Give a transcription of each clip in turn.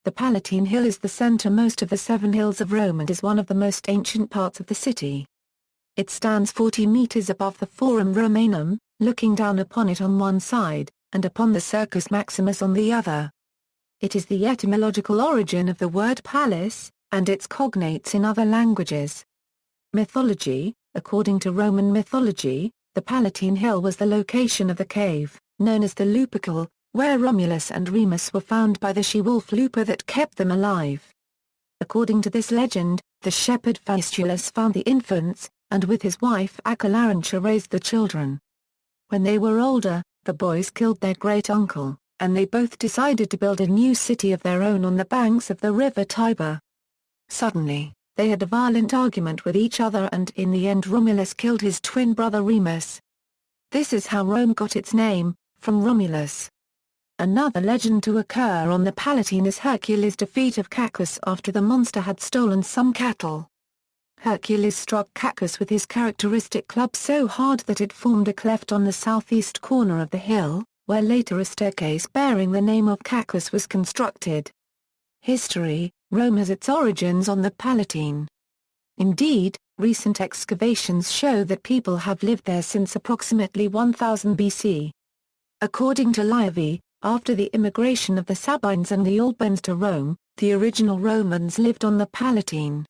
The Palatine Hill is the centermost of the 7 hills of Rome and is one of the most ancient parts of the city. It stands 40 meters above the Forum Romanum, looking down upon it on one side, and upon the Circus Maximus on the other. It is the etymological origin of the word Palais, and its cognates in other languages. Mythology. According to Roman mythology, the Palatine Hill was the location of the cave, known as the Lupercal, where Romulus and Remus were found by the she-wolf Lupa that kept them alive. According to this legend, the shepherd Faustulus found the infants, and with his wife Acalarantia raised the children. When they were older, the boys killed their great-uncle, and they both decided to build a new city of their own on the banks of the river Tiber. Suddenly, they had a violent argument with each other and in the end Romulus killed his twin brother Remus. This is how Rome got its name, from Romulus. Another legend to occur on the Palatine is Hercules' defeat of Cacus after the monster had stolen some cattle. Hercules struck Cacus with his characteristic club so hard that it formed a cleft on the southeast corner of the hill, where later a staircase bearing the name of Cacus was constructed. History. Rome has its origins on the Palatine. Indeed, recent excavations show that people have lived there since approximately 1000 BC. According to Livy, after the immigration of the Sabines and the Albans to Rome, the original Romans lived on the Palatine.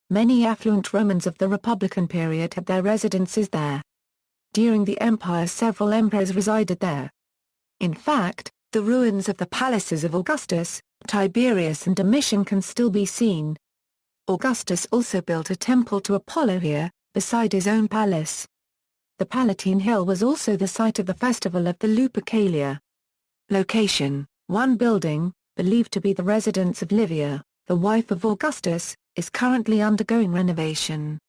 Many affluent Romans of the Republican period had their residences there. During the empire several emperors resided there. In fact, the ruins of the palaces of Augustus, Tiberius and Domitian can still be seen. Augustus also built a temple to Apollo here, beside his own palace. The Palatine Hill was also the site of the festival of the Lupercalia. Location. One building, believed to be the residence of Livia, the wife of Augustus, is currently undergoing renovation.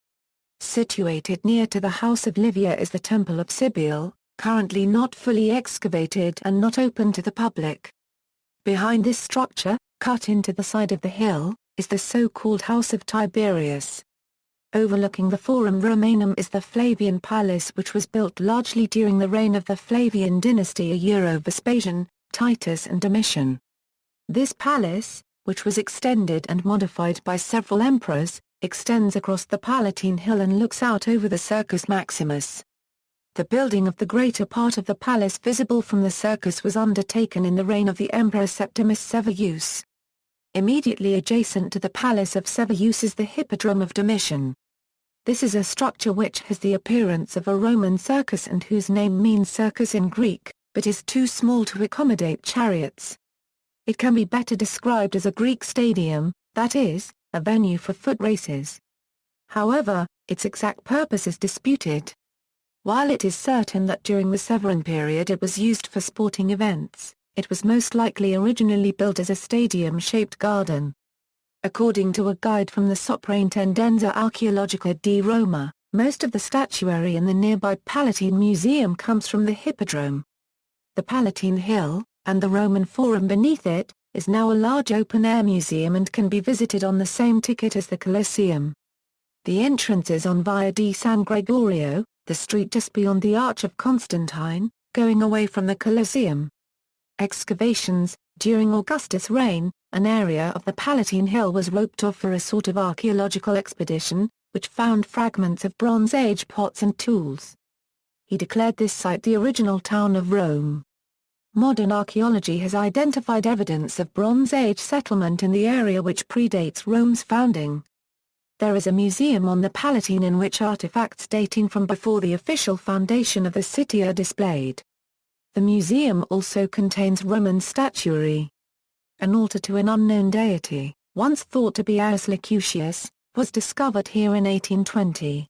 Situated near to the house of Livia is the Temple of Cybele, currently not fully excavated and not open to the public. Behind this structure, cut into the side of the hill, is the so-called House of Tiberius. Overlooking the Forum Romanum is the Flavian Palace, which was built largely during the reign of the Flavian dynasty Vespasian, Titus and Domitian. This palace, which was extended and modified by several emperors, extends across the Palatine Hill and looks out over the Circus Maximus. The building of the greater part of the palace visible from the circus was undertaken in the reign of the Emperor Septimus Severus. Immediately adjacent to the Palace of Severus is the Hippodrome of Domitian. This is a structure which has the appearance of a Roman circus and whose name means circus in Greek, but is too small to accommodate chariots. It can be better described as a Greek stadium, that is, a venue for foot races. However, its exact purpose is disputed. While it is certain that during the Severan period it was used for sporting events, it was most likely originally built as a stadium-shaped garden. According to a guide from the Soprintendenza Archeologica di Roma, most of the statuary in the nearby Palatine Museum comes from the Hippodrome. The Palatine Hill, and the Roman Forum beneath it, is now a large open-air museum and can be visited on the same ticket as the Colosseum. The entrance is on Via di San Gregorio, the street just beyond the Arch of Constantine, going away from the Colosseum. Excavations. During Augustus' reign, an area of the Palatine Hill was roped off for a sort of archaeological expedition, which found fragments of Bronze Age pots and tools. He declared this site the original town of Rome. Modern archaeology has identified evidence of Bronze Age settlement in the area which predates Rome's founding. There is a museum on the Palatine in which artifacts dating from before the official foundation of the city are displayed. The museum also contains Roman statuary. An altar to an unknown deity, once thought to be Aulus Lucutius, was discovered here in 1820.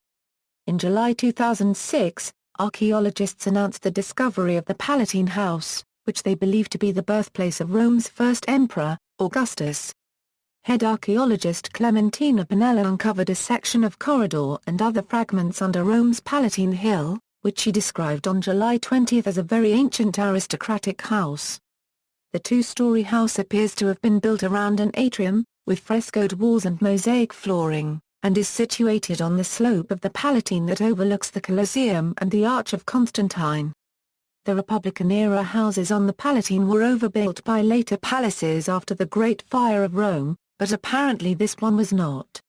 In July 2006, archaeologists announced the discovery of the Palatine House, which they believe to be the birthplace of Rome's first emperor, Augustus. Head archaeologist Clementina Pinella uncovered a section of corridor and other fragments under Rome's Palatine Hill, which she described on July 20 as a very ancient aristocratic house. The two-story house appears to have been built around an atrium, with frescoed walls and mosaic flooring, and is situated on the slope of the Palatine that overlooks the Colosseum and the Arch of Constantine. The Republican-era houses on the Palatine were overbuilt by later palaces after the Great Fire of Rome, but apparently this one was not.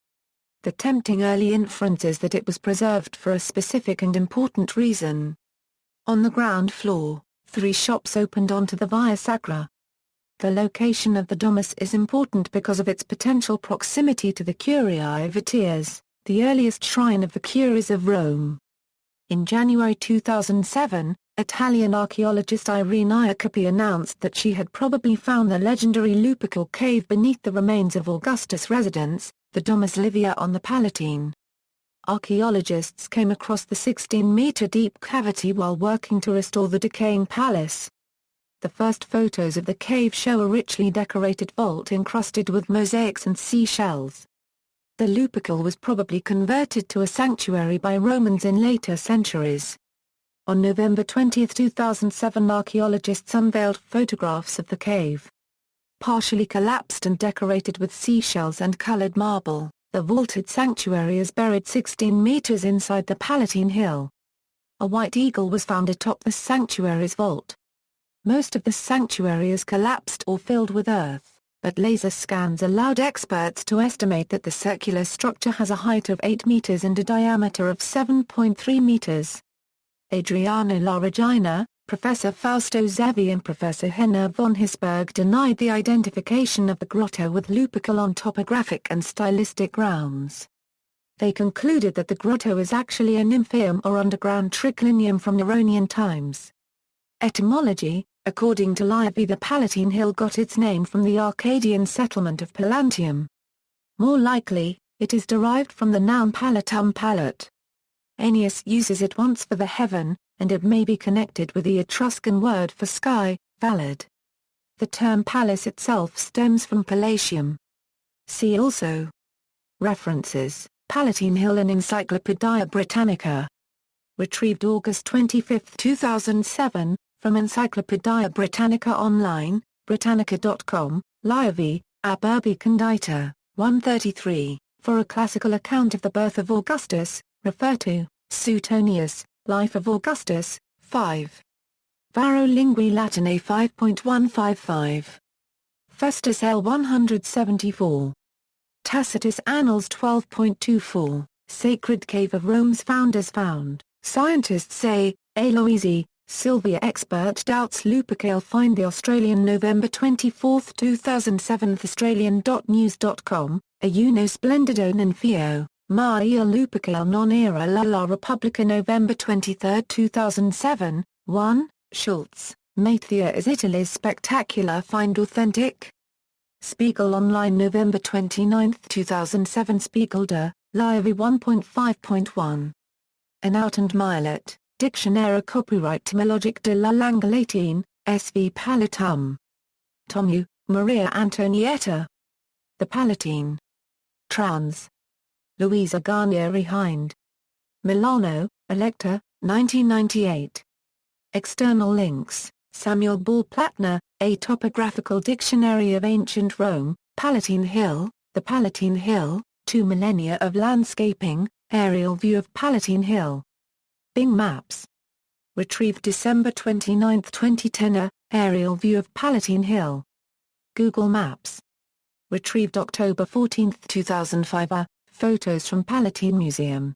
The tempting early inference is that it was preserved for a specific and important reason. On the ground floor, 3 shops opened onto the Via Sacra. The location of the Domus is important because of its potential proximity to the Curiae Vitias, the earliest shrine of the Curies of Rome. In January 2007, Italian archaeologist Irene Iacopi announced that she had probably found the legendary Lupercal cave beneath the remains of Augustus' residence, the Domus Livia on the Palatine. Archaeologists came across the 16-meter-deep cavity while working to restore the decaying palace. The first photos of the cave show a richly decorated vault encrusted with mosaics and seashells. The Lupercal was probably converted to a sanctuary by Romans in later centuries. On November 20, 2007, archaeologists unveiled photographs of the cave. Partially collapsed and decorated with seashells and colored marble, the vaulted sanctuary is buried 16 meters inside the Palatine Hill. A white eagle was found atop the sanctuary's vault. Most of the sanctuary is collapsed or filled with earth, but laser scans allowed experts to estimate that the circular structure has a height of 8 meters and a diameter of 7.3 meters. Adriano La Regina, Professor Fausto Zevi and Professor Henner von Hisberg denied the identification of the grotto with Lupercal on topographic and stylistic grounds. They concluded that the grotto is actually a nymphaeum or underground triclinium from Neronian times. Etymology: according to Livy, the Palatine Hill got its name from the Arcadian settlement of Palatium. More likely, it is derived from the noun palatum palat. Ennius uses it once for the heaven, and it may be connected with the Etruscan word for sky, valid. The term palace itself stems from Palatium. See also. References: Palatine Hill in Encyclopaedia Britannica. Retrieved August 25, 2007, from Encyclopaedia Britannica Online, Britannica.com, Livy, Ab Urbi Condita, 133. For a classical account of the birth of Augustus, refer to Suetonius, Life of Augustus, 5. Varro Lingui Latinae 5.155. Festus L. 174. Tacitus Annals 12.24, Sacred Cave of Rome's Founders found. Scientists say, Aloisi, Sylvia expert doubts Lupercal find the Australian November 24, 2007 Australian.news.com, a uno splendido non fio, ma il Lupercal non era la Repubblica November 23, 2007, 1, Schultz, Mathia is Italy's spectacular find authentic? Spiegel Online November 29, 2007 Spiegel Livy 1.5.1. Enaut and Milet, Dictionnaire copyright etymologique de la langue latine, SV Palatum. Tomu, Maria Antonietta. The Palatine. Trans. Louisa Garnieri Hind. Milano, Electa, 1998. External links: Samuel Ball Platner, A Topographical Dictionary of Ancient Rome, Palatine Hill, The Palatine Hill, 2 Millennia of Landscaping, Aerial View of Palatine Hill. Bing Maps. Retrieved December 29, 2010. Aerial View of Palatine Hill. Google Maps. Retrieved October 14, 2005. Photos from Palatine Museum.